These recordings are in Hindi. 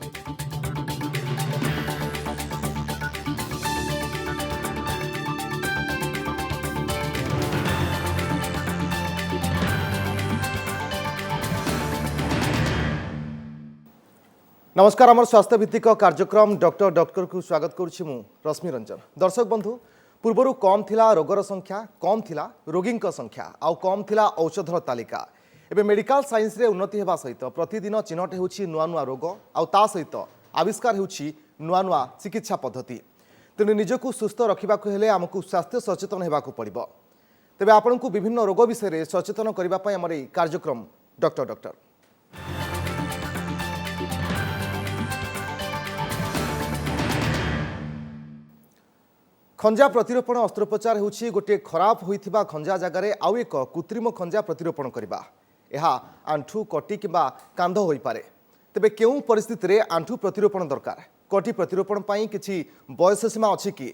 नमस्कार आमर स्वास्थ्य भित्तिक कार्यक्रम डॉक्टर डॉक्टर को स्वागत करुछि मु रश्मि रंजन। दर्शक बंधु पूर्वर कम थिला रोगर संख्या कम थिला रोगी संख्या आउ कम थिला औषधर तालिका एबे मेडिकल साइंस रे उन्नति हेबा सहित प्रतिदिन चिन्हट हेउछि नुआ नुआ रोग आउ ता सहित आविष्कार हेउछि नुआ नुआ चिकित्सा पद्धति। तेणु निजको सुस्थ रखिबाकु हेले आमको स्वास्थ्य सचेतन हेबाकु पड़िबो। तेबे आपनकु विभिन्न रोग विषय सचेतन करिबा पय हमर एई कार्यक्रम डॉक्टर डॉक्टर। खंजा प्रतिरोपण अस्त्रोपचार होछि गोटे खराब होइथिबा खंजा जगार आउ एक कृत्रिम खंजा प्रतिरोपण करबा। एहा आंठू कटी किंबा कांध होई पारे। तेबे केउ परिस्थिति रे आंठू प्रतिरोपण दरकार? कटी प्रतिरोपण पई किछि बयस सीमा अछि कि?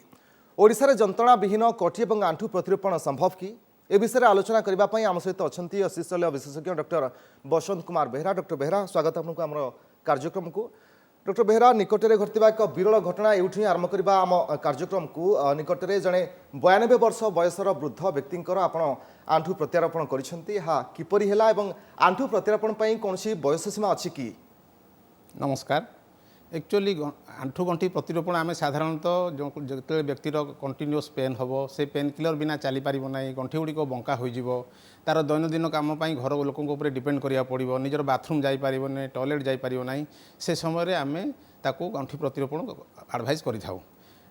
ओडिसा रे जंत्रणा विहीन कटी एवं आंठू प्रतिरोपण संभव कि? ए विषय आलोचना करबा पई आम सहित अछंती शिशल्य विशेषज्ञ डॉक्टर बसंत कुमार बेहरा। डॉक्टर बेहरा स्वागत आपनको हमर कार्यक्रम को। डॉक्टर बेहरा निकटरे घटिबा एक विरल घटना एउठी आरंभ करबा आम कार्यक्रम को। निकटरे जने 92 वर्ष बयसर वृद्ध व्यक्तिंकर आपण आंठू प्रत्यारोपण करिसेंती। हा किपरि हेला एवं आंठू प्रत्यारोपण पई कोनसी बयस सीमा अछि कि? नमस्कार। एक्चुअली आंठू गंठी प्रतिरोपण आम साधारणतः जो व्यक्तिर कंटिन्यूअस पेन हम से पेन किलर बिना चली पारिबो नाही, गंठी गुड़िक बंका हो तार दैनंदिन काम घर लोक डिपेंड करिया पड़िबो, निजर बाथरूम जाई पारिबो नाही, टॉयलेट जाई पारिबो नाही, से समय आम ताकू गंठी प्रतिरोपण एडवाइस करिथाउ।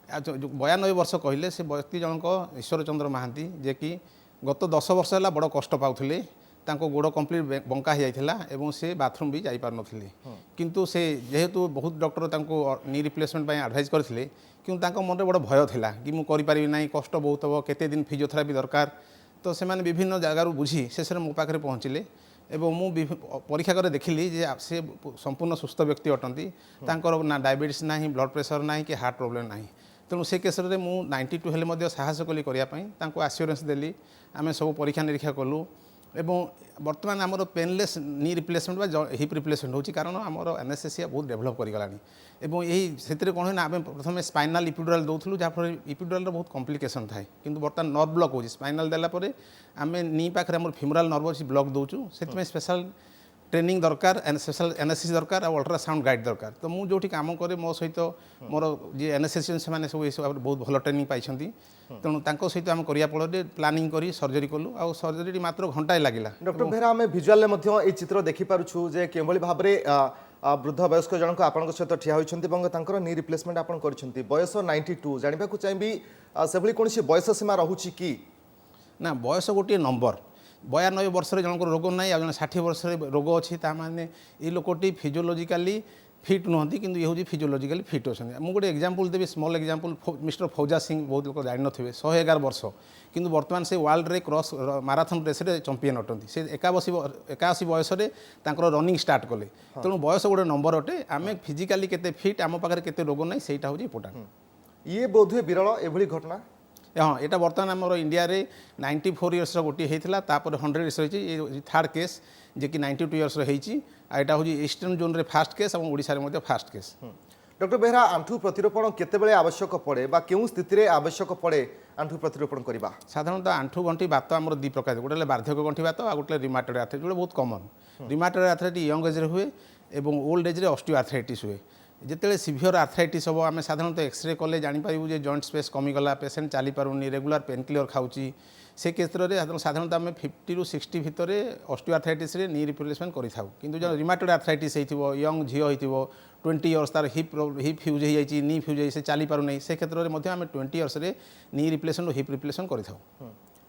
92 वर्ष कहले से व्यक्ति जनक ईश्वर चंद्र महांती जे कि गत 10 वर्ष है बड़ कष्ट पाउथिले, तांको गोड़ कंप्लीट बंका हो जाइथिला एवं से बाथरूम भी जाई पार नथिले। किंतु से जेहेतु बहुत डॉक्टर तांको नी रिप्लेसमेंट पई एडवाइस करथिले, किंतु तांको मन रे बड़ भय थिला कि मु करि पारिबि नाही, कष्ट बहुत हो, केते दिन फिजियोथेरापी दरकार। तो से माने विभिन्न जगार बुझी शेष मो पाखे पहुँचले एवं मु परीक्षा कर देखिली जे से संपूर्ण सुस्थ व्यक्ति अटंती, तांकर ना डायबिटीज नाही, ब्लड प्रेशर नाही कि हार्ट प्रोब्लेम नाही। तेणु से केस रे मु 92 हेले मध्य साहस कली करिया पई तांको एश्योरेंस देली। आमे सब परीक्षा निरीक्षा कलु एवं बर्तमान आमर पेनलेस नी रिप्लेसमेंट बा हिप रिप्लेसमेंट होची, कारण आमर एनेस्थेसिया बहुत डेभलप करि गलानी। एवं यही से कौन है आम प्रथम स्पाइनाल इपिडुराल दौलू जहाँफल इपिडुराल बहुत कॉम्प्लिकेशन थाए, किंतु बर्तमान नर्व ब्लॉक हो स्पाइनाल देलापर आम नी पाखे आम फिमोराल नर्व अच्छी ब्लॉक दौचु, से स्पेशल ट्रेनिंग दरकार, स्पेशल एनेस्थेसिस दरकार और अल्ट्रासाउंड गाइड दरकार। तो मुझे जो काम करे मो सहित मोर जी एनेस्थेसियन से सब बहुत भल ट्रेनिंग पाई, तेणु सहित आम करिया फल प्लानिंग करी सर्जरी कलु आ सर्जरी मात्र घंटाए लगिला। डॉक्टर बेहरा आम भिजुआल में चित्र देखि पारुछु जे केवल भाव में वृद्ध वयस्क जनक आपन सहित ठिया होती नी रिप्लेसमेंट आप बयस 92 जानवा चाहिए से कौन बयस सीमा रोचे कि ना? बयस गोटे नंबर 92 वर्ष जनक रोग ना आ 60 वर्ष रोग अच्छी ताने ये लोकटी फिजियोलॉजिकली फिट नुहति, किंतु ये हूँ फिजियोलॉजिकली फिट अच्छा। मुझे गोटे एग्जांपल देवी, स्मॉल एग्जांपल। मिस्टर फौजा सिंह बहुत लोग जान थे, 111 वर्ष, किंतु वर्तमान से वर्ल्ड रे क्रॉस माराथन रेस रे चैंपियन अटंती। से 81 बयस रनिंग स्टार्ट कले। तेणु बयस गोटे नंबर अटे। आम फिजिकाली केते फिट, आम पाखे केते रोग ना, सेटा हूँ इंपोर्टेंट। ये बोधे विरल एभली घटना। हाँ, यहाँ बर्तमान आम इंडिया रे 94 इयर्स गोटे होता, 100 इयर्स रही थर्ड केस जे कि 92 इयर्स रही। यहाँ हूँ ईस्टर्न जोन रे फास्ट केस और ओडिशा रे मध्य फास्ट केस। डॉक्टर बेहरा आंठू प्रतिरोपण केतेबेले आवश्यक पड़े बा केउ स्थिति रे आवश्यक पड़े आंठू प्रतिरोपण करबा? साधारणतः आंठू गंठी बात आमर दी प्रकार, गोटे बार्धक्य गंठी बात आ गोटे रिमाटॉइड आर्थराइटिस, जो बहुत कमन। रिमाटॉइड आर्थराइटिस यंग एज रे हुए एवं ओल्ड एज रे ऑस्टियो आर्थराइटिस हुए। जिते सिवियर आर्थराइटिस हम आम साधारणतः एक्सरे कले जापर जे जॉइंट स्पेस कमीगला, पेसेंट चली पारुनी, रेगुलर पेन किलर खाऊँगी, से क्षेत्र में साधारणतः आम 50 ରୁ 60 भितर ऑस्टियो आर्थराइटिस नी रिप्लेसमेंट करूँ। किंतु जो रिमाटॉइड आर्थराइटिस हो यंग झील हो 20 इयर्स तार हिप फ्यूज हो जाए, नी फ्यूज हो चली पारना, से क्षेत्र में आम 20 years knee replacement hip replacement करूँ।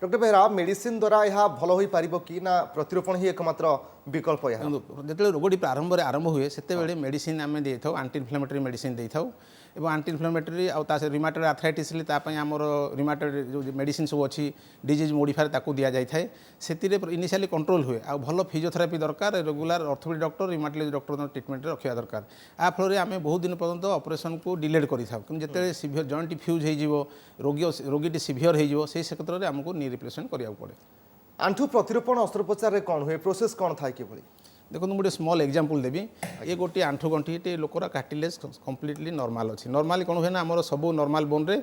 डॉक्टर बेहरा मेडिसिन द्वारा यह भल हो पार कि ना प्रतिरोपण ही एकमात्र विकल्प? जो रोगटी प्रारंभ हुए से मेडिसिन आम दे था, आंटी इनफ्लेमेटरी मेडिसिन दे था एवं आंटी इनफ्लेमेटरी आ रिमाटॉइड आर्थराइटिस आमर रिमाटॉइड जो मेडिसिन सब अच्छी डिजीज मोडिफायर ताकू दि जाए, से इनिशियली कंट्रोल हुए। आ भल फिजियोथेरापी दरकार, regular orthopaedic doctor, rheumatology doctor treatment रखा दरकार। आ फल आम बहुत दिन पर्यंत ऑपरेशन को डिलेड करें, जिते सिवियर जॉइंट फ्यूज हो रोगी सिवियर हो क्षेत्र में आमको नी रिप्लेसमेंट करा पड़े। आंठू प्रतिरोपण अस्त्रोपचार कौन हुए, प्रोसेस कौन था कि? देखो गोटे स्मॉल एग्जांपल देवी ये गोटे आंठू गंठी लोकर कार्टिलेज कम्प्लीटली नॉर्मल अच्छी नॉर्मली कौन हुए ना आम सब नॉर्मल बोन रे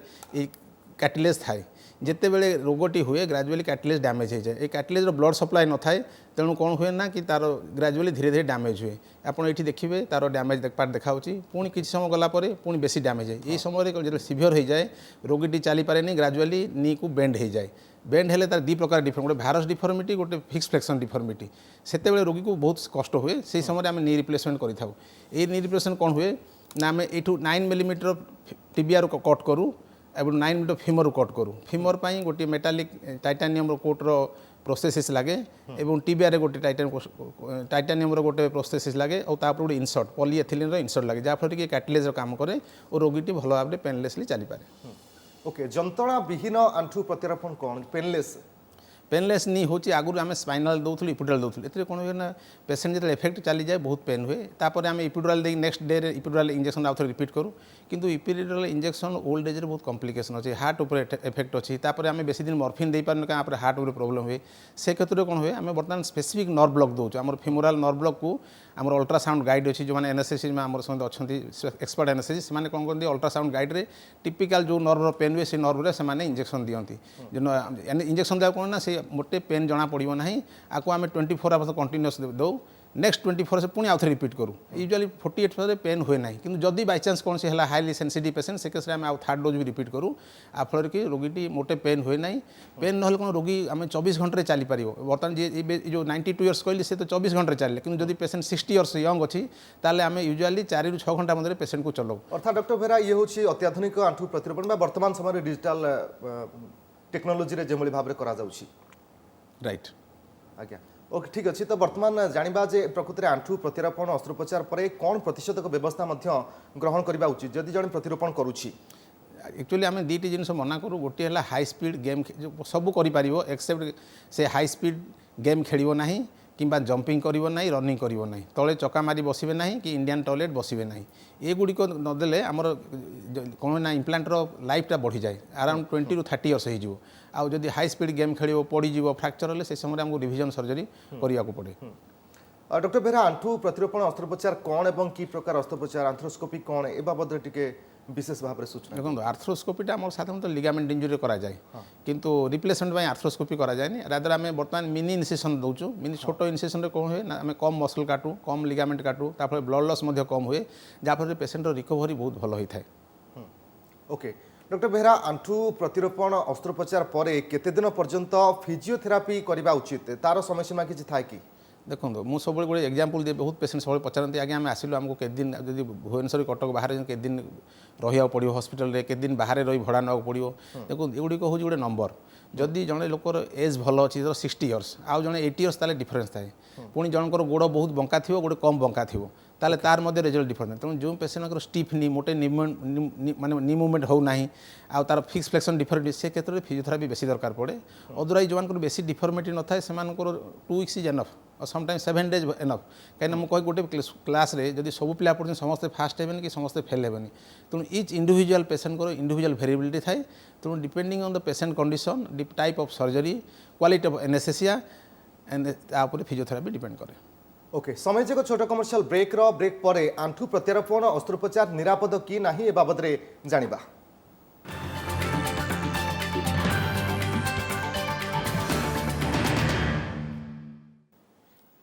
कार्टिलेज थाए जिते बड़े रोगटी हुए ग्राजुअली कार्टिलेज डैमेज हो जाए ये कार्टिलेज ब्लड सप्लाई न थाए तेणु कौन हुए ना कि तार ग्राजुअली धीरे धीरे डैमेज हुए आपड़ ये देखिए तार डैमेज पार्ट देखा पुणी किसी समय गलापर पुणी बेसी डैमेज है ये समय जो सीवियर हो जाए रोगीटी चली पारे ग्राजुअली नी को बेंड हो जाए बेंड हेले तार दी प्रकार डिफॉर्म गोटे भायरस डिफॉर्मिटी गोटे फिक्स फ्लेक्शन डिफॉर्मिटी से रोगी को बहुत कष्ट हुए से समय आम नी रिप्लेसमेंट करें ये नी रिप्लेसमेंट कौन हुए ना आम यू 9 मिलीमीटर टिबिआर कट करूँ एवं 9 मिलीमीटर फिमर कट करूँ फिमर पर गोटे मेटालिक टाइटानियम कोटर प्रोसेस लगे और टीबिआर गोटे टाइटानियम गोटे प्रोसेस लगे और तापर गोटे इनसर्ट पॉलीएथिलीन इनसर्ट लगे जहाँफल कि कार्टिलेज काम करे और रोगीटी भल भाव पेनलेसली चली पारे ओके जंत्रणा विहीन आंठू प्रत्यारोपण कौन पेनलेस नी होची आगुरी आम स्पाइनाल दौलू इपिडुराल दौलू ए कौन हुए ना पेसेंट जो इफेक्ट चली जाए बहुत पेन हुए तापर आम इपिडुराल दे नेक्स्ट डे इपिडुराल इंजेक्शन आउ थे रिपीट करूँ किंतु इपिडुराल इंजेक्शन ओल्ड एज बहुत कॉम्प्लिकेशन अच्छी हार्ट उपर इफेक्ट अच्छी तापर आम बेसी दिन मॉर्फिन दे पारे क्या हार्ट उपर प्रॉब्लम हुए से क्षेत्र में कौन हुए आम बर्तमान स्पेसिफिक नर्व ब्लॉक दूँ आम फिमोराल नर्व ब्लॉक को आम अल्ट्रासाउंड गाइड अच्छी जो मैंने एनएसएसी में आम सहित अच्छा एक्सपर्ट एनएसएसी से कौन करते अल्ट्रासाउंड गाइड रे टिपिकल जो नर्व पेन हुए से नर्व से इंजेक्शन दिखती इंजेक्शन देवा कौन ना से मोटे पेन जना पड़ो ना आपको आम 24 आवर्स कंटिन्यूअस दो नेक्स्ट 24 से पुणी आउ थे रिपीट करूँ यूजुअली 48 पेन हुए ना कि जदि बाई चान्स कौन से हाईली सेंसिटिव पेसेंट से केस आम आउ थर्ड डोज भी रिपीट करूँ आ फल कि रोगीटी मोटे पेन हुए ना पेन ना कौन रोगी आम 24 घंटे चली पार बर्तमान जो 92 इयर्स कहली से तो 24 घंटे चलिए कि जब पेसेंट 60 इयर्स यंग अच्छी ताले आम यूजुअली 4 ରୁ 6 घंटा मध्य पेसेंट को चलाऊ अर्थात डॉक्टर बेहरा ये हूँ अत्याधुनिक आंठू प्रतिरोपण वर्तमान समय डिजिटल टेक्नोलोजी जो भाव में करा राइट आज्ञा ओके ठीक अच्छे तो बर्तमान जाना जे प्रकृति में आंठू प्रत्यारोपण अस्त्रोपचार पर कौन प्रतिषेधक व्यवस्था ग्रहण करने उचित जदि जन प्रतिरोपण करुच्ची एक्चुअली आम दुईटी जिन मना करूँ गोटे है हाई स्पीड गेम सब कर एक्सेप्ट से हाई स्पीड गेम खेल ना कि जंपिंग करिवो नहीं रनिंग करिवो नहीं तले चका मारी बसबे नहीं कि इंडियन टॉयलेट बसबे नहीं ये गुड़िक नदेले आमर कौन ना इम्प्लांटर लाइफटा बढ़ी जाए अराउंड 20 ରୁ 30 इयर्स हो आउ जदि हाई स्पीड गेम खेल पड़ीज फ्रैक्चर हेल्ले से समय आमको रिविजन सर्जरी करने पड़े डॉक्टर बेहरा आंठू प्रतिरोपण अस्त्रोपचार कौन एवं की प्रकार अस्त्रोपचार आर्थ्रोस्कोपी कौन ए बाबद टिके विशेष भाव में सूचना देखो आर्थ्रोस्कोपीटा आम साधारणतः लिगामेंट इंजुरी कराए किंतु रिप्लेसमेंट आर्थ्रोस्कोपी कराए रादर आम बर्तमान मिनी इनसेसन दौचु मिनी छोट इनसेसन कौन हुए ना आम कम मसल काटू कम लिगामेंट काटू तापर ब्लड लॉस कम हुए जहाँफल पेसेंट रिकवरी बहुत भल होता है ओके डॉक्टर बेहरा आंठू प्रतिरोपण अस्त्रोपचार पर केते दिन पर्यंत फिजियोथेरापी करने उचित तार समय सीमा किसी थाए कि देखो मुझे सब गोटे एग्जांपल दिए बहुत पेसेंट सब पचारती आगे आम आसिलु आमको के दिन जब भुवनेश्वर कटक बाहर के दिन रहा पड़ो हॉस्पिटल रे के दिन बाहर रही भड़ा ना पड़ो देखो एगुड़ी हूँ गोटे नंबर जदि जड़े लोकर एज भल अच्छी 60 इयर्स आउ जड़े 80 इयर्स ताले डिफरेंस थाए पुणी जनकर गोड़ बहुत बंका थी गोटे कम बंका थी ताले तार मध्य रिजल्ट डिफरेंस तेणु जो पेसेंट स्टिफ नी मोटे माने नी मुवमेंट हो ना आ तार फिक्स फ्लेक्शन डिफॉर्मिटी से क्षेत्र में फिजियोथेरापी बेसी दरकार पड़े अदरवाइज जो मानकर बेसी डिफॉर्मिटी न थाए से 2 वीक्स इज एनफ और समटाइम्स 7 डेज एनफ कहीं मुझे गोटे क्लास रे जब सब पिला पढ़ते समस्ते फास्ट हेबे कि समस्ते फेल हेबे तेणु इच इंडिविजुअल पेसेंट को इंडिविजुअल वेरिएबिलिटी थाए तेणु depending on the patient condition type of surgery quality of anaesthesia and तापर फिजियोथेरापी डिपेंड करे ओके समय जे छोट कमर्शियल ब्रेक पर आंठू प्रत्यारोपण अस्त्रोपचार निरापद कि नहीं ए बाबद रे जानिबा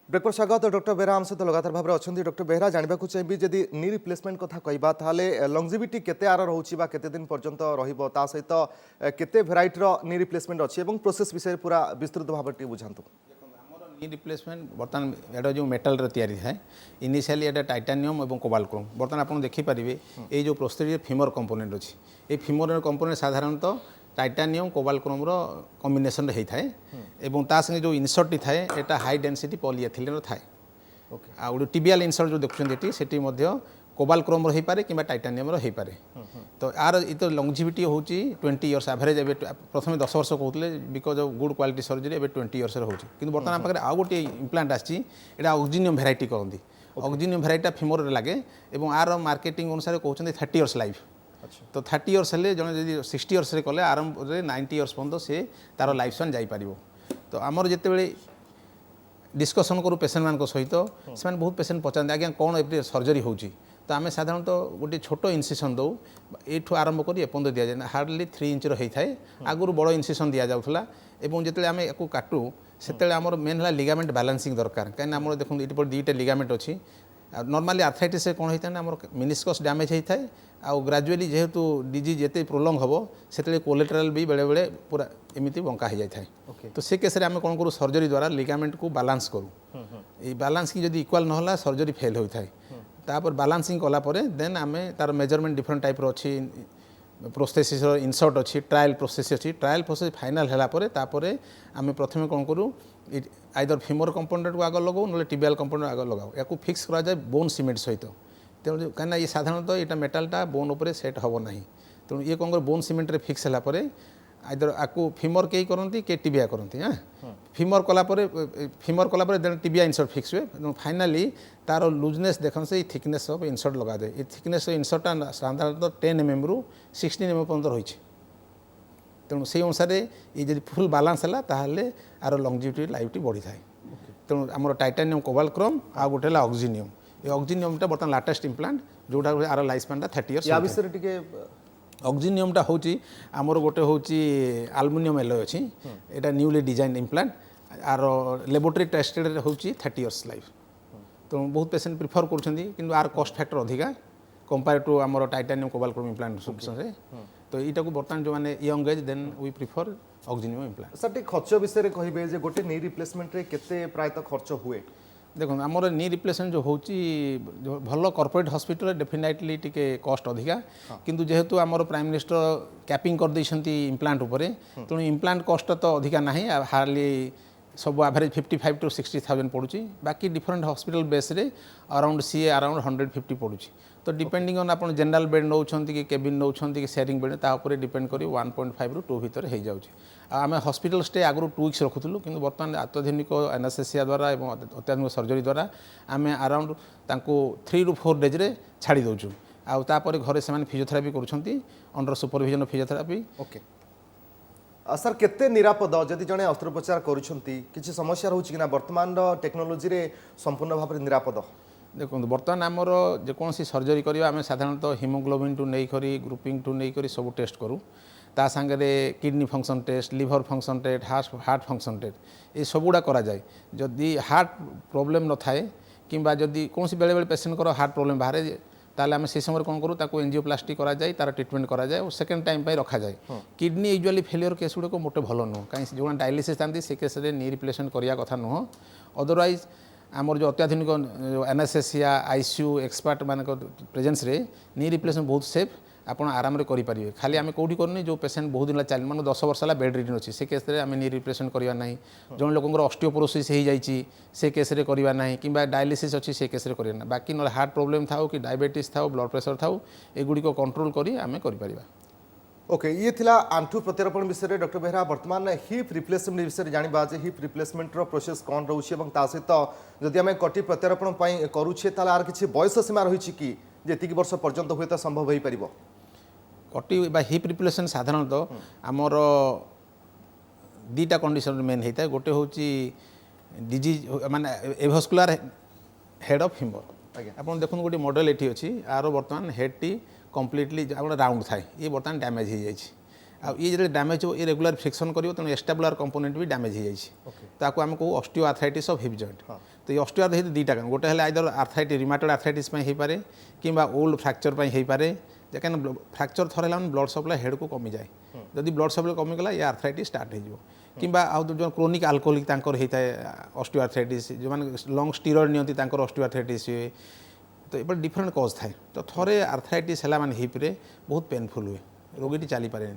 ब्रेक पर स्वागत डॉक्टर बेहरा आम सहित लगातार भाव में अच्छा डॉक्टर बेहरा जानवा चाहिए जदि नी रिप्लेसमेंट कथा कहबा ताले लंगजिविटी केते आर रोची बा केते दिन पर्यंत रहिबो ता सहित केते भेराइटीर नी रिप्लेसमेंट अछि एवं प्रोसेस विषय पूरा विस्तृत भाव में बुझांतु नी रिप्लेसमेंट बर्तमान एटा जो मेटल तैयारी है इनिशियली एटा टाइटानियम और कोबाल्ट क्रोम बर्तमान आप देखिपारे ये जो प्रोस्थेटिक फीमर कंपोनेंट अच्छी ये फीमर कंपोनेंट साधारणतः टाइटानियम कोबाल्ट क्रोम कॉम्बिनेशन होता है एवं ता संगे जो इनसर्ट थाए यहाँ हाई डेंसिटी पॉलीएथिलीन थाए आ गोटे टिबियाल इनसर्ट जो देखुं सेठी कोबाल्ट क्रोम हो पारे कि टाइटानियम हो पारे तो यार ये तो लंगजिविटी हूँ 20 इयर्स एवरेज प्रथम 10 वर्ष कहते because of good quality surgery A 20 years हो बर्तमान आम पाखे आउ गोटे इम्प्लांट आसी ऑक्सिनियम भेराइटी कहते ऑक्सिनियम भेराइटा फीमर लगे और आर मार्केटिंग अनुसार कहते 30 इयर्स लाइफ तो 30 इयर्स हेल्ले जड़े जब 60 इयर्स कले आरंभ 90 इयर्स पर्यंत से तार लाइफ स्पान जापर तो आमर जिते डिस्कसन करूँ पेसेंट मान सहित से बहुत पेसेंट पचाते आज्ञा कौन ए सर्जरी होची तो आम साधारणतः गोटे छोट इनसिसन दौ ये आरंभ कर एपर्यंत दि जाए हार्डली 3 इंचर होता है आगुरी बड़ इनसिसन दि जाऊला और जिते आम या काटू से आम मेन है लिगामेंट बैलेंसिंग दरकार कहीं आम देखो ये दुईटा लिगामेंट अच्छी नॉर्मली आर्थराइटिस कौन होता है आम मिनिस्कस डैमेज होता है आउ ग्रेजुअली जेहेतु डिजीज जिते प्रोलंग हम से कोलेटराल भी बेले बेले पूरा एमती बंका हो जाए तो से केस आम कौन करूँ सर्जरी द्वारा लिगामेंट को बालांस करूँ ये बालांस की जब इक्वाल ना सर्जरी फेल होता है तापर बालांसिंग कलापर देन आम तार मेजरमेंट डिफरेंट टाइप अच्छी प्रोस्थेसिस इनसर्ट अच्छी ट्रायल प्रोसेस अच्छी ट्रायल प्रोसेस फाइनाल है आम प्रथम कौन करूँ आइदर फिमर कंपोनेंट को आग लगाओ ना टिबियल कंपोनेंट आग लगाओ या फिक्स करा जाए बोन सीमेंट सहित तेणु कहीं ये साधारणतः यहाँ मेटालटा बोन उपर सेट हम ना तेणु ये कौन कर बोन सीमेंट फिक्स है आइदर आपको फिमर कई करती के टिबिया करती हाँ फिमर कलापर देन टिबिया इनसर्ट फिक्स हुए फाइनाली तार लुजनेस देखने से थिकनेस ऑफ इनसर्ट लगा दे ये थिकनेस इनसर्टा साधारणतः 10 mm रु 16 mm पर्यंत रही तेणु से अनुसार ये जब फुल बालांस है ताहले आर लंगजिविटी लाइफ बढ़ी थाए तेणु आम टाइटानियम कोबाल्ट क्रोम आ गोटे है ऑक्सीनियम ये ऑक्सीनियमटा बर्तमान लाटेस्ट इम्प्लांट जोटा आर लाइफ स्पान 30 इयर्स या विषय टिके ऑक्सीनियमटा होची आमर गोटे होची एल्युमिनियम एलॉय अच्छी यहाँ न्यूली डिजाइन इम्प्लांट आर लेबोरेटरी टेस्टेड होची 30 इयर्स लाइफ तो बहुत पेसेंट प्रिफर कर आर कस्ट फैक्टर अधिका कंपेयर टू आमर टाइटानियम कोबाल्ट क्रोम इम्प्लांट से तो यहाँ को बर्तमान जो मैंने young age then we prefer oxinium implant sir टे खर्च विषय कहे जे गोटे नी रिप्लेसमेंट रे केते प्रायतः खर्च हुए देखो आमर नी रिप्लेसमेंट जो होची जो भल कॉर्पोरेट हॉस्पिटल डेफिनेटली टिके कस्ट अधिका किंतु जेहेतु आमर प्राइम मिनिस्टर कैपिंग कर देइछंती इम्प्लांट उपरे तेणु इम्प्लांट कस्ट तो अधिका नाही हार्डली सब एवरेज 55 to 60,000 पड़ुची बाकी डिफरेंट हॉस्पिटल बेस रे अराउंड सी अराउंड 150 पड़ुची तो डिपेंडिंग ऑन आप जनरल बेड नौ कि केबिन नौ कि शेयरिंग बेड तापर डिपेंड कर 1.5 ରୁ 2 भितर हो जाऊँगी आम हॉस्पिटल स्टे आगु 2 weeks रखुलु कि बर्तमान अत्याधुनिक एनास्थेसिया द्वारा और अत्याधुनिक सर्जरी द्वारा आम अराउंड 3 ରୁ 4 days रे छाड़ी दौचु आउे घरे से फिजियोथेरापी करुँच under supervision physiotherapy okay sir केते निरापद जदि जड़े अस्त्रोपचार करुछंती किछि समस्या रहउछि कि ना वर्तमान टेक्नोलोजी रे संपूर्ण भाव निरापद देखो बर्तमान आमर जेकोसी सर्जरी करवा आम साधारणतः हिमोग्लोबिन टू नहीं करी ग्रुपिंग टू नहीं करी सब टेस्ट करूँ ता सांगे kidney function test liver function test heart function test ये सबुड़ा करा जाए जदि हार्ट प्रोब्लेम न थाए किंबा जदि कौन बेले बेले पेसेंट को हार्ट प्रोब्लेम बाहर ताले आम से समय कौन करूँ ताको एंजियोप्लास्टी करा जाए तार ट्रिटमेंट करा जाए और सेकेंड टाइम पर रखा जाए किडनी यूजुअली फेलियर केस गुड़ाक मोटे भल नुह कहीं जो डायलिसिस था से केस नी रिप्लेसमेंट करिया कथा नुह अदरवाइज आमर जो अत्याधुनिक एनास्थेसिया आईसीयू एक्सपर्ट मान प्रेजेंस रे नी रिप्लेसमेंट बहुत सेफ आप आराम करेंगे खाली आम कौटी करनी जो पेसेंट बहुत दिन चल मान 10 वर्ष है बेड रिडन अच्छी से केस आम नी रिप्लेसमेंट करवा ना जो लोक ऑस्टियोपोरोसिस हो जाए से केस करवा ना कि डायलिसिस अच्छी से केस करवा बाकी ना हार्ट प्रोब्लेम था कि डायबिटीज था ब्लड प्रेशर था एगुड़ी कंट्रोल करी आम कर ओके ये थिला आंठू प्रत्यारोपण विषय डॉक्टर बेहरा वर्तमान हिप रिप्लेसमेंट विषय जानिबा जे हिप रिप्लेसमेंट रो प्रोसेस कौन रोचे एवं ता सहित जदि आम कटी प्रत्यारोपण पई करूछे ताले आर किछि बयस सीमा रही कि जेतिक वर्ष पर्यंत हुए तो संभव हो पारिबो कटी हिप रिप्लेसमेंट साधारणतः आमर दीटा कंडीशन मेन होता है गोटे हूँ डिजीज माने एभास्कुलर हेड ऑफ हिमर आप देखो गोटे मॉडल ये अच्छी आर बर्तमान हेड टी कम्प्लीटली राउंड थाए ये बर्तमान डैमेज हो जाए ये जो डैमेज हो ये रेगुलर फ्रिक्शन करियो तेणु एस्टेबुलर कंपोनेंट भी डैमेज हो जाए ताको आम कहू osteo arthritis of hip joint तो ये ऑस्टियो आर्थराइटिस दुईटा कारण गोटे है आइदर आर्थराइटिस रिमाटॉइड आर्थराइटिस हो पारे कि ओल्ड फ्रैक्चर हो पारे कहीं फ्रैक्चर थर है ब्लड सप्लाई हेड को कमी जाए जदि ब्लड सप्लाई कमिगला ये आर्थराइटिस स्टार्ट हो किंबा जो क्रोनिक आल्कोहोलिक होता है ऑस्टियो आर्थराइटिस जो मैंने लंग स्टीरॉइड नियंती ऑस्टियो आर्थराइटिस हुए तो ये डिफरेंट कज थाए तो थरे आर्थराइटिस है माने हिप रे बहुत पेनफुल हुए रोगी चली पारे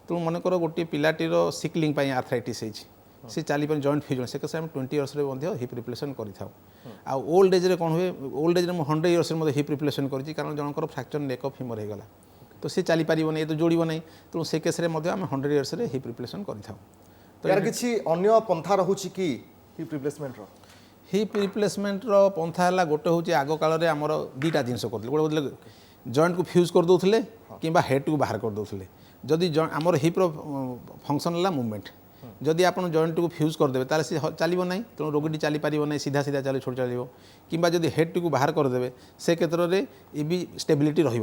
तेणु मनकर गोटे पिलाटीर सिकलिंग आर्थराइटिस से चली पारे जॉइंट फ्यूजन से कैसे 20 इयर्स हिप रिप्लेसमेंट कर ओल्ड एज कौन हुए old age 100 years hip replacement कर कारण जनकर फ्रैक्चर नेक ऑफ हिमर होगा तो सी चली पारिबो नहीं तो जोड़ो नहीं तेणु से केस आम 100 इयर्स हिप रिप्लेसमेंट कर तो यार किछि अन्य पंथा रहउछि कि हिप रिप्लेसमेंट रो हिप रिप्लेसमेंट पंथा है गोटे हूँ आग काल आमर दुईटा जिन करते गोटे जॉइंट को फ्यूज कर दौले कि हेड को बाहर कर दौले जदि आमर हिप्र फंक्शन है मूवमेंट जदि आप जॉइंट को फ्यूज करदे ताले से चलो ना तेणु रोगी चली पार ना सीधा सीधा चलो छोड़ चलो कि जब हेड टी बाहर करदे से क्षेत्र में ये भी स्टेबिलिटी रही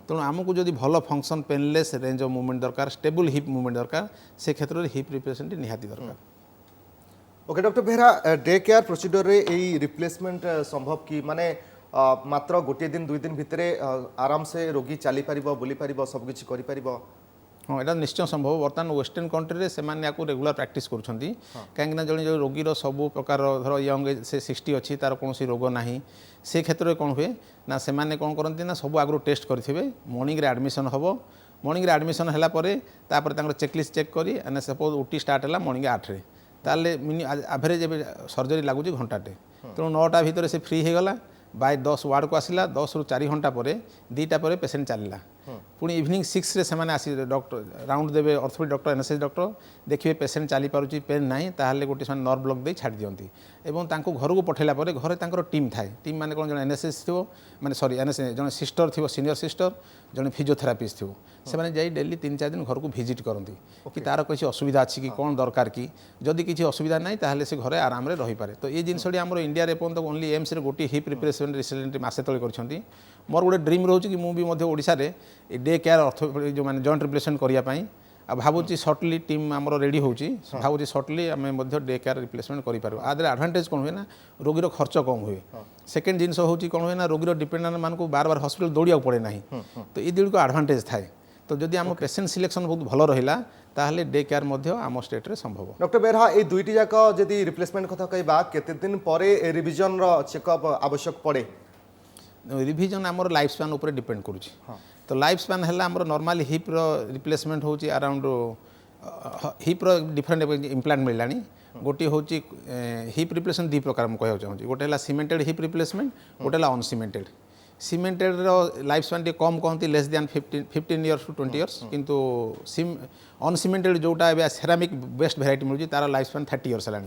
तेणु आमको जब भल function painless range of movement दरकार स्टेबल हिप मूवमेंट दरकार से क्षेत्र में हिप रिप्लेसमेंट निहाती दरकार। Okay doctor Behera day care procedure रे एई रिप्लेसमेंट संभव कि माने मात्र गोटे दिन 2 दिन भितर आराम से रोगी चली पारिबो बुली पारिबो सब किछि करि पारिबो? हाँ यहाँ निश्चय संभव बर्तमान वेस्टर्न कंट्री से रेगुलर प्रैक्टिस कर कहीं जड़े जो रोगीर सब प्रकार धर यंग से 60 अच्छी तार कौन रोग ना से क्षेत्र में कौन हुए ना से कौन करती ना सब आगु टेस्ट करेंगे मॉर्निंग रे एडमिशन हम मॉर्निंग रे एडमिशन है चेकलिस्ट चेक कर सपोज ओटी स्टार्ट है मॉर्निंग 8 रे ताले एवरेज सर्जरी लगुच घंटाटे तेणु 9टा भितर से फ्री हो गला बाय 10 वार्ड को आसला 10 ରୁ 4 घंटा पर 2टा पर पेसेंट चलला पुणी इवनिंग 6 रे से आसी डॉक्टर राउंड देवे ऑर्थोपेडिक डॉक्टर एनएसएस डॉक्टर देखिए पेसेंट चली पारुची पेन नहीं ताहले गोटे से नर्व ब्लॉक दे छाड़ दियंती एवं तांको घर को पठेला पर घरे तांकर टीम थाए टीम माने कोन जण एनएसएस थियो माने सॉरी एनएसएस जण सिस्टर थियो सीनियर सिस्टर जण फिजियोथेरापिस्ट थियो से माने जाई डेली 3-4 दिन घर को विजिट करंती कि तार किसी असुविधा अछि कि कोन दरकार कि जदि किसी असुविधा नहीं ताहले से घरे आराम रे रही पारे। तो ये जिनसडी हमर इंडिया रे पन ओनली एम्स रे गोटी हिप रिप्लेसमेंट रिसेंटली मासे तळे करछंती मोर गोटे ड्रीम रोचे कि मुझे भी ओडिशा रे डे केयर अर्थ जो मैंने जॉइंट रिप्लेसमेंट करने भावुँ सर्टली टीम आमर रेडी होची भावुँ सर्टली आम डे केयर रिप्लेसमेंट करें आदि एडभांटेज कौन हुए ना रोगीर खर्च कम हुए सेकेंड जिनस हूँ कौन हुए ना रोगीर डिपेंडेंट मान को बार बार हॉस्पिटल दौड़ा पड़े ना तो ये दुई को एडभांटेज थाए तो जदि आम पेसेंट सिलेक्शन बहुत भल रहा ताहले डे केयर आम स्टेट रे संभव। डॉक्टर बेहरा ये दुईटी जाक जदि रिप्लेसमेंट कथा कहबा केते दिन परे रिविजन रो चेकअप आवश्यक पड़े? रिविजन आमर लाइफ स्पान उपर डिपेंड करुच्ची तो लाइफ स्पान है आमर नॉर्मल हिप रिप्लेसमेंट होची अराउंड हिप डिफरेंट इम्प्लांट मिलला गोटे हूँ हिप रिप्लेसमेंट 2 प्रकार मुझे कहना चाहिए गोटे है सीमेंटेड हिप रिप्लेसमेंट गोटे है अनसीमेंटेड सीमेंटेड लाइफ स्पान टे कम कहती less than 15 years to 20 years किंतु अनसीमेंटेड जोटा सेरामिक बेस्ट भेराइटी मिलूँ तार लाइफ स्पान 30 इयर्स है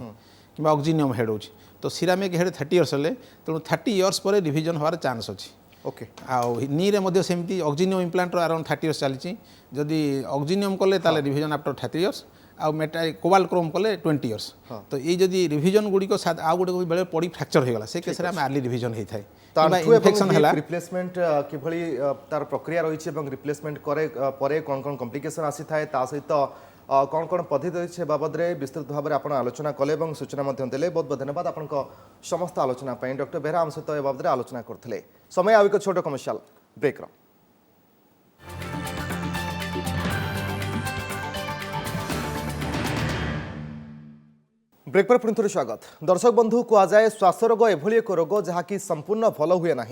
कि ऑक्सीनियम हेड होची तो सिरामिक हेड 30 इयर्स हेले तेणु 30 इयर्स पर रिविजन होवार चांस अच्छी। ओके नी रे सेमती ऑक्सीनियम इम्प्लांट अराउंड 30 इयर्स चली जदि ऑक्सीनियम कले ताले रिविजन आफ्टर 30 इयर्स आउ मेटा कोबाल्ट क्रोम कले 20 इयर्स तो ये जदि रिविजन गुड़ी को आउ गोटे बेले पड़ी फ्रैक्चर हो गला से केस रे हम अर्ली रिविजन होई थाए इन्फेक्शन है रिप्लेसमेंट किभली तार प्रक्रिया रही है रिप्लेसमेंट करे परे कौन कौन कॉम्प्लिकेशन आसी थाए ता सहित कौन कौन पद्धति रही है बाबद में विस्तृत भाव में आप आलोचना कले और सूचना देले बहुत बहुत धन्यवाद आपण समस्त आलोचना डॉक्टर बेहरा आम सहित बाबद में आलोचना करते समय आ एक छोट कमर्शियल ब्रेक ब्रेक पर पुणी थे स्वागत। दर्शक बंधु कहुए श्वास रोग एभली एक रोग जहाँकि संपूर्ण भल हुए ना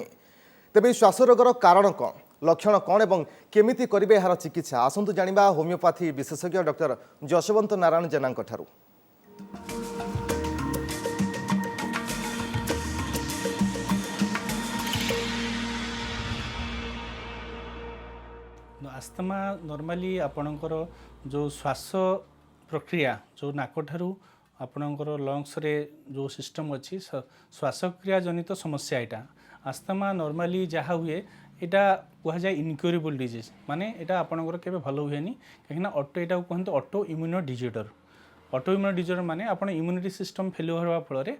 तेज श्वास रोगर कारण कौन लक्षण कौन और केमिति करेंगे यार चिकित्सा आसतु जाना होमियोपैथी विशेषज्ञ डॉक्टर जशवंत नारायण जेना ठारू। आस्थमा नॉर्मली आपणकर जो श्वास प्रक्रिया जो नाक ठारू आपणकर लंग्स रे जो सिस्टम अच्छी श्वासक्रिया जनित समस्या यहाँ आस्थमा नॉर्मली जहाँ हुए यहाँ कहुए इनक्यूरेबल डिजीज माने यहाँ आपणकर केबे भल हुए कहीं ऑटो यहाँ कहते auto immuno disorder auto immuno disorder माने आपण इम्यूनिटी सिस्टम फेल्युअर होगा फल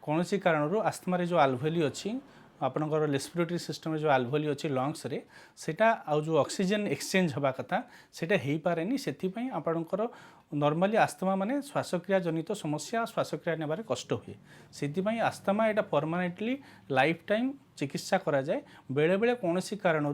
कौन सी कारण आस्थमा जो आल्वेओली अच्छी आपणकर रेस्पिरेटरी सिस्टम जो आल्वेओली अच्छी लंग्स रे सेटा आ जो ऑक्सीजन एक्सचेंज होगा कथा सेटा हो पारे से आपणकर नॉर्मली आस्थमा माने श्वासक्रिया जनित समस्या श्वासक्रिया नेबारे कष्ट हुए से आस्थमा यहाँ परमानेंटली लाइफ टाइम चिकित्सा करा जाए बेले बेले कौन सी कारण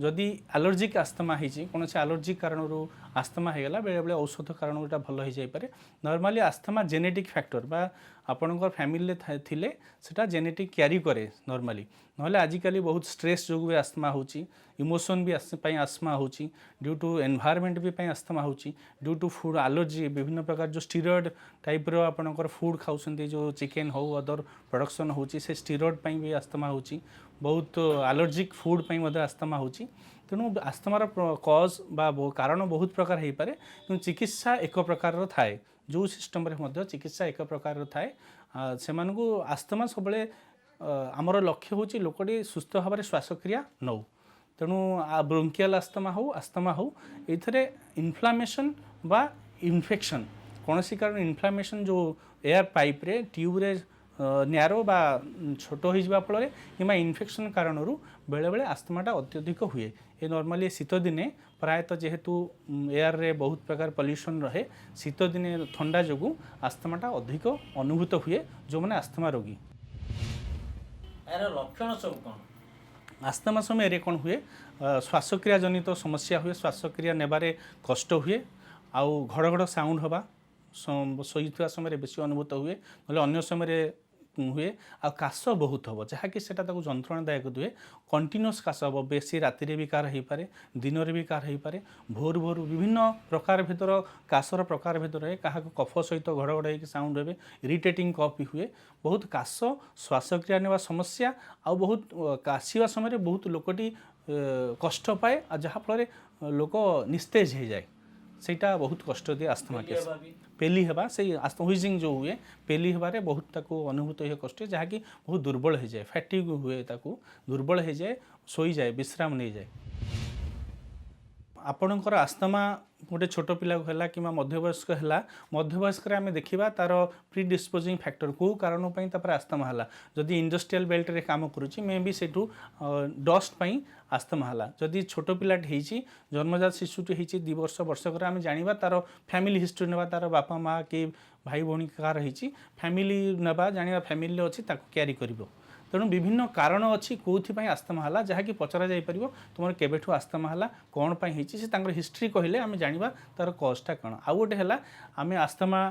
जदि एलर्जिक आस्थमा होती कौन से एलर्जिक कारण आस्थमा होगा बेले बेले औषध कारण यहाँ भल हो जाए नॉर्मली आस्थमा जेनेटिक फैक्टर बा आपणकर फैमिली थिले सेटा जेनेटिक क्यारी करे नॉर्मली नहले आजिकल बहुत स्ट्रेस जो भी आस्थमा होची इमोशन भी आस्थमा होची ड्यू टू एनवायरनमेंट भी आस्थमा होची ड्यू टू फूड एलर्जी विभिन्न प्रकार जो स्टीरॉयड टाइप रो आपणकर फूड खाउछन्ती जो चिकेन हो अदर प्रोडक्शन होची से स्टीरॉयड पई भी आस्थमा होची बहुत एलर्जिक फूड पई मधे आस्थमा होची तेणु आस्थमार कज बा कारण बहुत प्रकार हो पारे कि चिकित्सा एक प्रकार थाए जो सिस्टम रे मध्य चिकित्सा एक प्रकार थाए से आस्थमा सब आमर लक्ष्य होची लोकटी सुस्थ भाव में श्वासक्रिया नौ तेणु ब्रोंकियल आस्थमा हो ये इन्फ्लामेशन बा इन्फेक्शन कौन कारण इनफ्लामेशन जो एयर पाइप रे ट्यूब रे न्यारो बा छोट हो जावा फल कि इन्फेक्शन कारण बेले बेले आस्थमाटा अत्यधिक हुए ये नॉर्मली शीत दिने प्रायतः जेहेतु एयर रे बहुत प्रकार पॉल्यूशन रहे शीत दिने ठंडा जो आस्थमाटा अधिक अनुभूत हुए जो मैंने आस्थमा रोगी यार लक्षण सब कौन आस्थमा समय कौन हुए श्वासक्रिया जनित समस्या हुए श्वासक्रिया नेबारे कष्ट हुए आउ घड़ साउंड हवा शोइथिबा समय बेसी अनुभूत हुए ना अन्य समय हुए आ काश बहुत हम जहाँकि जंत्रणादायक हुए कंटिन्यूअस काश हम बेसी राति भी कार हो पारे दिन में भी कार हो पारे भोर भोर विभिन्न प्रकार भर काशर प्रकार भर क्या कफ सहित घड़घड़ हो साउंड हे इरिटेटिंग कफ भी हुए बहुत काश श्वासक्रिया नेवा समस्या आ बहुत काशिवा समय बहुत लोकटी कष्ट पाए जहाँफल लोक निस्तेज हो जाए सेटा बहुत कष्ट दिए आस्थमा केस पेली हेबा से हुइजिंग जो हुए पेली हेबारे बहुत ताको अनुभूत हुए कष्ट जहाँकि बहुत दुर्बल हो जाए फैटिग हुए ताको दुर्बल हो जाए सोई जाए विश्राम नहीं जाए आपणकर आस्थमा गोटे छोट पिला है कि मध्यवयस्क है मध्यवयस्क आम देखा तार प्री डिस्पोजिंग फैक्टर कौ कारण आस्थमा है जदि इंडस्ट्रियल बेल्ट रे काम करुच्ची मे भी सेठू डस्ट आस्थमा है जदि छोट पिलाटे जन्मजात शिशुटी होती 2 वर्ष वर्षकर आम जाना तार फैमिली हिस्ट्री ना तार बापा माँ कि भाई भौणी कार फैमिली ना जाना फैमिली अच्छी क्यारी कर तेणु विभिन्न कारण अच्छी कौन आस्थमा है जहाँकि पचरा जापर तुम केवेठू आस्थमा है कौन पर हिस्ट्री कहले आम जाना तार कजटा कौन आउ गोटे है आम आस्थमा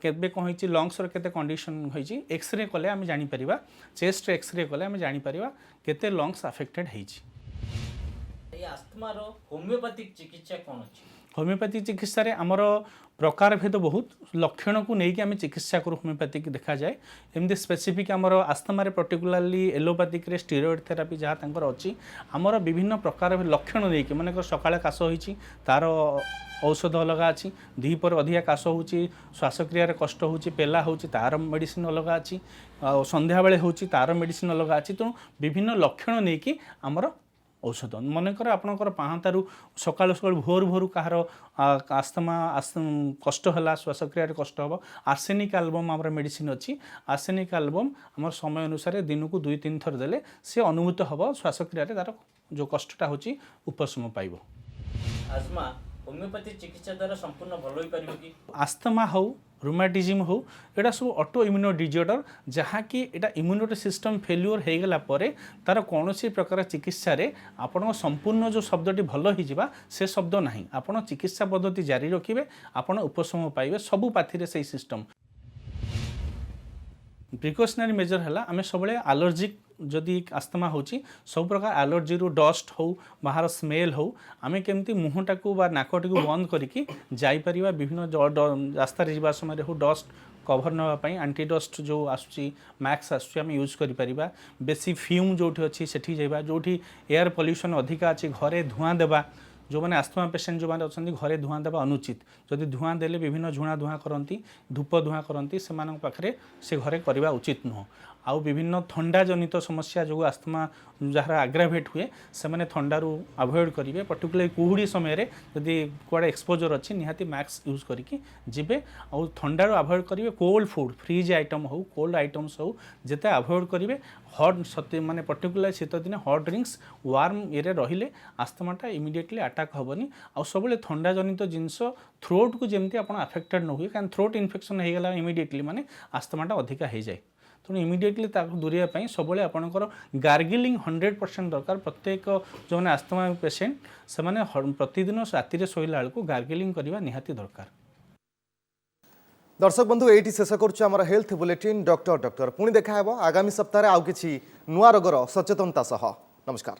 केबे कौन होती लंग्स केते कंडीशन होती एक्सरे कले आम जापर चेस्ट एक्सरे कले आम जापर केते लंग्स अफेक्टेड होती आस्थमार होमियोपैथिक चिकित्सा कौन अच्छी होमियोपैथिक चिकित्सा रे आमर प्रकार भेद बहुत लक्षण को लेकिन आम चिकित्सा करूँ होमियोपैथिक देखा जाए एमती स्पेसिफिक आमर आस्थमा पर्टिकुलाली एलोपैथिक रे स्टीरोइड थेरापी जहाँ तांकर अच्छी आमर विभिन्न प्रकार लक्षण नहीं मन सकाଳେ काश होती तार औषध अलग अच्छी दीपर अधिका काश हो श्वासक्रिय कष्ट हो पेला हो तार मेडिसिन अलग अच्छी संध्या बेले हो तार मेडिसिन अलग अच्छी तेणु विभिन्न लक्षण नहीं कि आमर औषध मनकर आपणकर पाहांतारू सकाल सकाल भोर भोर कहार आस्थमा कष्ट है श्वासक्रिय कष्ट हम आर्सेनिक एल्बम आम मेडिसिन अच्छी आर्सेनिक एल्बम आम समय अनुसार दिन को 2-3 थर देले से अनुभूत हम श्वासक्रिय तार जो कष्टा होची उपशम पाइब आस्थमा होमियोपैथी चिकित्सा द्वारा संपूर्ण भल हो पारिबो कि आस्थमा हो रुमाटिज्म हो एटा सब ऑटो इम्यूनो डिजॉर्डर जहाँ कि एटा इम्यूनिटी सिस्टम फेल्यूर हो गला परे तार कौन प्रकार चिकित्सा रे आपण संपूर्ण जो शब्दटी भल हो से शब्द नहीं आपण चिकित्सा पद्धति जारी रखिए आपण उपशम पाइबे सबू पाथी से सिस्टम प्रिकॉशनरी मेजर है आम सब एलर्जिक जदि आस्थमा होची सब प्रकार एलर्जी रू डस्ट हो बाहर स्मेल हो आम केमती मुहटा को नाकटी को बंद करके जापर विभिन्न रास्ता जावा समय हो डस्ट कभर नापी आंटी डस्ट जो आसूँ मैक्स आसूँ यूज कर बेसी फ्यूम जो अच्छी सेठी जाइबा जो एयर पॉल्यूशन अधिका अच्छी घरे धुआं देवा जो मैंने आस्थमा पेसेंट जो मैंने अच्छा घरे धुआं देवा अनुचित जदि धुआं देले विभिन्न झुणा धुआं करती धूप धुआं करती से पाखे से घरे करवा उचित नुह आउ विभिन्न थंडा जनित समस्या जो आस्थमा जार आग्रावेट हुए से मैंने थंडारू अवॉइड करेंगे पर्टिकुलर कुहुड़ी समय जदि कुआड़े एक्सपोजर अच्छी निहाती मैक्स यूज करके जीवे आउ थंडारू अवॉइड करेंगे कोल्ड फूड फ्रिज आइटम हो कोल्ड आइटम्स हो जिते अवॉइड करेंगे हट सत्य माने पर्टिकुलर शीत दिन हट ड्रिंक्स वार्म ये रहिले आस्थमाटा इमिडिएटली अटैक हेनी आ सब थंडा जनित जिनस थ्रोट को जमी आप अफेक्टेड न हुए कहीं थ्रोट इन्फेक्शन हो गला इमिडिएटली माने आस्थमाटा अधिका हो जाए तेणु इमिडिएटली दूरिया सब आपंकर गार्गिलिंग 100% दरकार प्रत्येक जो मैंने आस्थमा पेसेंट से मैंने प्रतिदिन राति शोला बेलू गार्गिलिंग करवा निहाती दरकार। दर्शक बंधु ये शेष कर हेल्थ बुलेटिन डॉक्टर पुणी देखा आगामी सप्ताह आउ किछि नुआ रोगर सचेतनता सह नमस्कार।